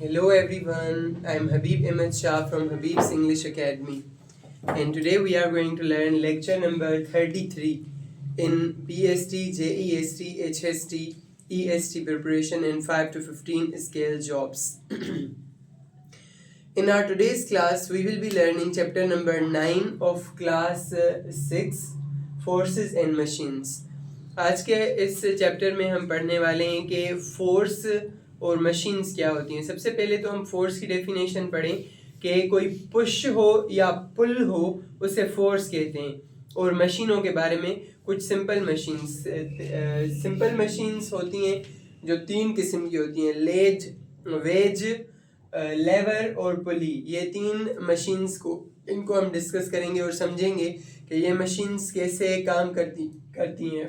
Hello everyone, I am Habib Ahmed Shah from Habib's English Academy, and today we are going to learn lecture number 33 in PST, JEST, HST, EST preparation and 5 to 15 scale jobs. In our today's class, we will be learning chapter number 9 of class 6, Forces and Machines. आज के इस chapter में हम पढ़ने वाले हैं कि force और मशीन्स क्या होती हैं। सबसे पहले तो हम फोर्स की डेफिनेशन पढ़ें कि कोई पुश हो या पुल हो उसे फोर्स कहते हैं, और मशीनों के बारे में कुछ सिंपल मशीन्स होती हैं जो 3 किस्म की होती हैं, लेज, वेज, लेवर और पुली। ये 3 मशीन्स इनको हम डिस्कस करेंगे और समझेंगे कि ये मशीन्स कैसे काम करती हैं।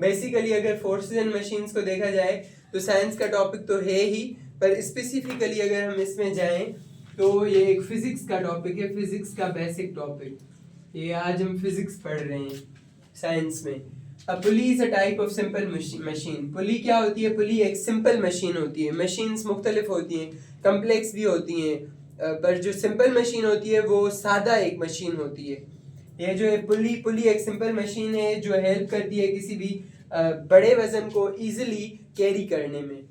बेसिकली अगर फोर्सेस एंड मशीन्स को देखा जाए तो साइंस का टॉपिक तो है ही, पर स्पेसिफिकली अगर हम इसमें जाएं तो ये एक फिजिक्स का टॉपिक है, फिजिक्स का बेसिक टॉपिक। ये आज हम फिजिक्स पढ़ रहे हैं साइंस में। A pulley is a type of simple machine. पुली क्या होती है? पुली एक सिंपल मशीन होती है। मशीन्स मुख्तलिफ होती हैं, कम्प्लेक्स भी होती हैं, पर जो सिंपल मशीन होती है वो सादा एक मशीन होती है। ये जो है पुली एक सिंपल मशीन है जो हेल्प करती है किसी भी बड़े वजन को इजीली कैरी करने में।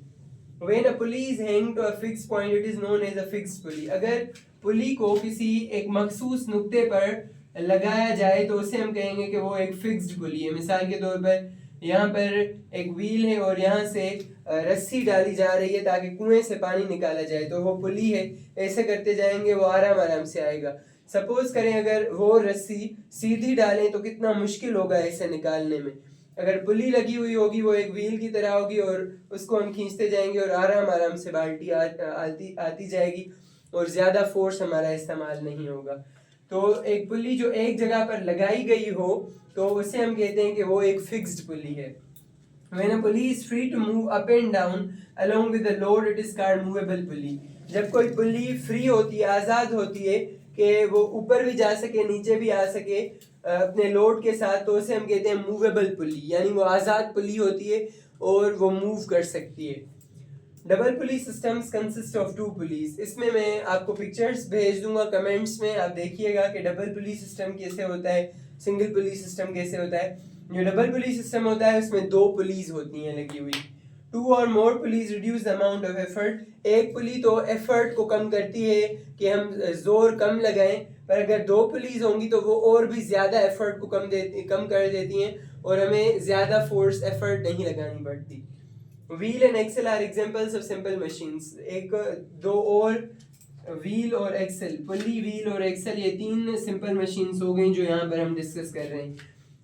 When a pulley is hanged to a fixed point, it is known as a fixed pulley. अगर पुली को किसी एक मखसूस नुक्ते पर लगाया जाए तो उसे हम कहेंगे कि वो एक फिक्स्ड पुली है। मिसाल के तौर पर यहाँ पर एक व्हील है और यहाँ से रस्सी डाली जा रही है ताकि कुएं से पानी निकाला जाए, तो वो पुली है। ऐसे करते जाएंगे वो आराम से आएगा। सपोज करें अगर वो रस्सी सीधी डालें तो कितना मुश्किल होगा इसे निकालने में। अगर पुली लगी हुई होगी वो एक व्हील की तरह होगी और उसको हम खींचते जाएंगे और आराम से बाल्टी आती जाएगी और ज़्यादा फोर्स हमारा इस्तेमाल नहीं होगा। तो एक पुली जो एक जगह पर लगाई गई हो तो उसे हम कहते हैं कि वो एक फिक्स्ड पुली है। When a pulley is free to move up and down along with the load, it is called movable pulley. जब कोई पुली फ्री होती है, आज़ाद होती है कि वो ऊपर भी जा सके नीचे भी आ सके अपने लोड के साथ, तो उसे हम कहते हैं मूवेबल पुली, यानी वो आज़ाद पुली होती है और वो मूव कर सकती है। Double pulley systems consist of 2 pulleys. इसमें मैं आपको पिक्चर्स भेज दूंगा कमेंट्स में, आप देखिएगा कि डबल पुली सिस्टम कैसे होता है, सिंगल पुली सिस्टम कैसे होता है। जो डबल पुली सिस्टम होता है उसमें 2 पुलीज होती हैं लगी हुई। 2 और more pulleys reduce the amount of effort. एक पुली तो एफर्ट को कम करती है कि हम जोर कम लगाएं, पर अगर 2 पुलीज होंगी तो वो और भी ज़्यादा एफर्ट को कम कर देती हैं और हमें ज़्यादा फोर्स एफर्ट नहीं लगानी पड़ती। Wheel and axle are examples of simple machines. एक 2 और व्हील और एक्सेल, पुली, व्हील और एक्सेल, ये 3 सिंपल मशीन्स हो गई जो यहाँ पर हम डिस्कस कर रहे हैं।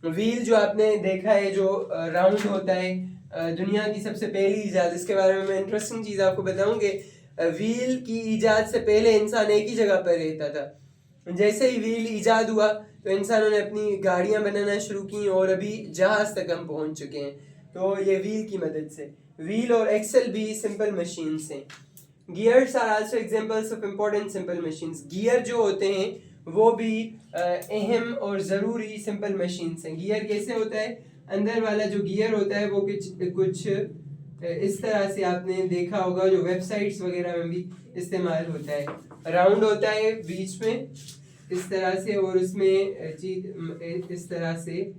व्हील जो आपने देखा है जो राउंड होता है, दुनिया की सबसे पहली ईजाद, इसके बारे में मैं इंटरेस्टिंग चीज़ आपको बताऊंगी। व्हील की ईजाद से पहले इंसान एक ही जगह पर रहता था। जैसे ही व्हील ईजाद हुआ तो इंसानों ने अपनी गाड़ियाँ बनाना शुरू की और अभी जहाज़ तक हम पहुँच चुके हैं, तो ये व्हील की मदद से। व्हील और एक्सेल भी सिंपल मशीन्स हैं। Gears are also examples of important simple machines. Gear जो होते हैं वो भी अहम और ज़रूरी सिंपल मशीन्स हैं। गियर कैसे होता है? अंदर वाला जो गियर होता है वो कुछ इस तरह से आपने देखा होगा, जो वेबसाइट्स वगैरह में भी इस्तेमाल होता है। राउंड होता है बीच में इस तरह से और उसमें चीज इस तरह से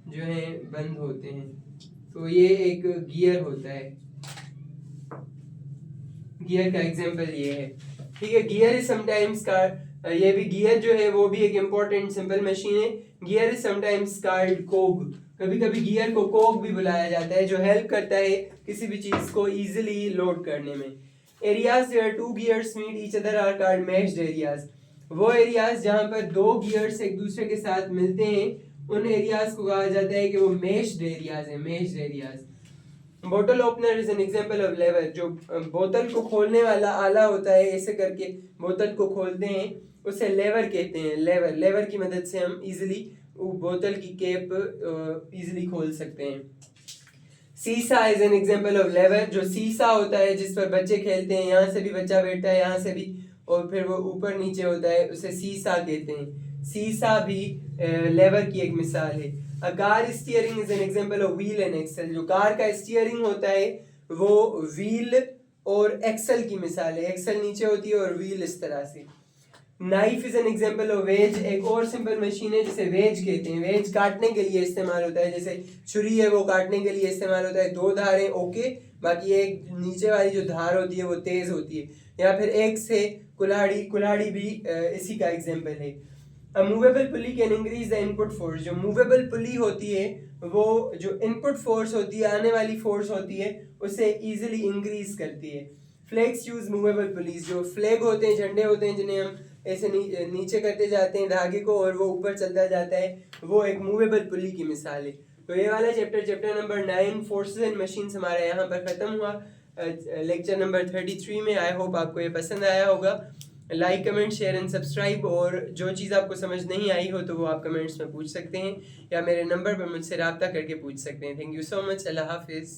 जो है बंद होते हैं, तो ये एक गियर होता है। गियर का एग्जांपल ये है, ठीक है। गियर इज समटाइम्स कार, ये भी गियर जो है वो भी एक इम्पोर्टेंट सिंपल मशीन है। Gear is sometimes called cog. कभी कभी गियर को कोग भी बुलाया जाता है, जो हेल्प करता है किसी भी चीज को इजीली लोड करने में। Areas where 2 gears meet each other are called meshed areas. वो एरियाज जहाँ पर 2 गियर्स एक दूसरे के साथ मिलते हैं उन एरियाज को कहा जाता है कि वो मेश्ड एरियाज हैं, मेश्ड एरियाज। बोतल opener is an example of lever. जो बोतल को खोलने वाला आला होता है, ऐसे करके बोतल को खोलते हैं, उसे लेवर कहते हैं। लेवर की मदद से हम इजीली बोतल की कैप इजीली खोल सकते हैं। सीसा is an example of lever. जो सीसा होता है जिस पर बच्चे खेलते हैं, यहाँ से भी बच्चा बैठता है, यहाँ से भी, और फिर वो ऊपर नीचे होता है, उसे सीसा कहते हैं। सीसा भी लेवर की एक मिसाल है। A car steering is an example of wheel and axle. जो कार का स्टीयरिंग होता है वो व्हील और एक्सल की मिसाल है, एक्सल नीचे होती है और व्हील इस तरह से। Knife is an example of ways, एक और सिंपल मशीन है जिसे वेज कहते हैं, वेज काटने के लिए इस्तेमाल होता है, जैसे छुरी है वो काटने के लिए इस्तेमाल होता है, दो धारें ओके, बाकी एक नीचे वाली जो धार होती है वो तेज होती है। या फिर एक से कुल्हाड़ी, कुल्हाड़ी भी इसी का एग्जांपल है। A movable pulley can increase the input force, जो मूवेबल पुली होती है वो जो इनपुट फोर्स होती है, आने वाली फोर्स होती है, उसे इजीली इंक्रीज करती है। फ्लैग्स यूज मूवेबल पुलीज, जो फ्लैग होते हैं, झंडे होते हैं, जिन्हें हम ऐसे नीचे करते जाते हैं धागे को और वो ऊपर चलता जाता है, वो एक मूवेबल पुली की मिसाल है। तो ये वाला chapter number 9 forces and machines हमारा यहाँ पर ख़त्म हुआ लेक्चर नंबर 33 में। आई होप आपको ये पसंद आया होगा। Like comment share and subscribe, और जो चीज़ आपको समझ नहीं आई हो तो वो आप कमेंट्स में पूछ सकते हैं या मेरे नंबर पर मुझसे रब्ता करके पूछ सकते हैं। Thank you so much. अल्लाह हाफिज़।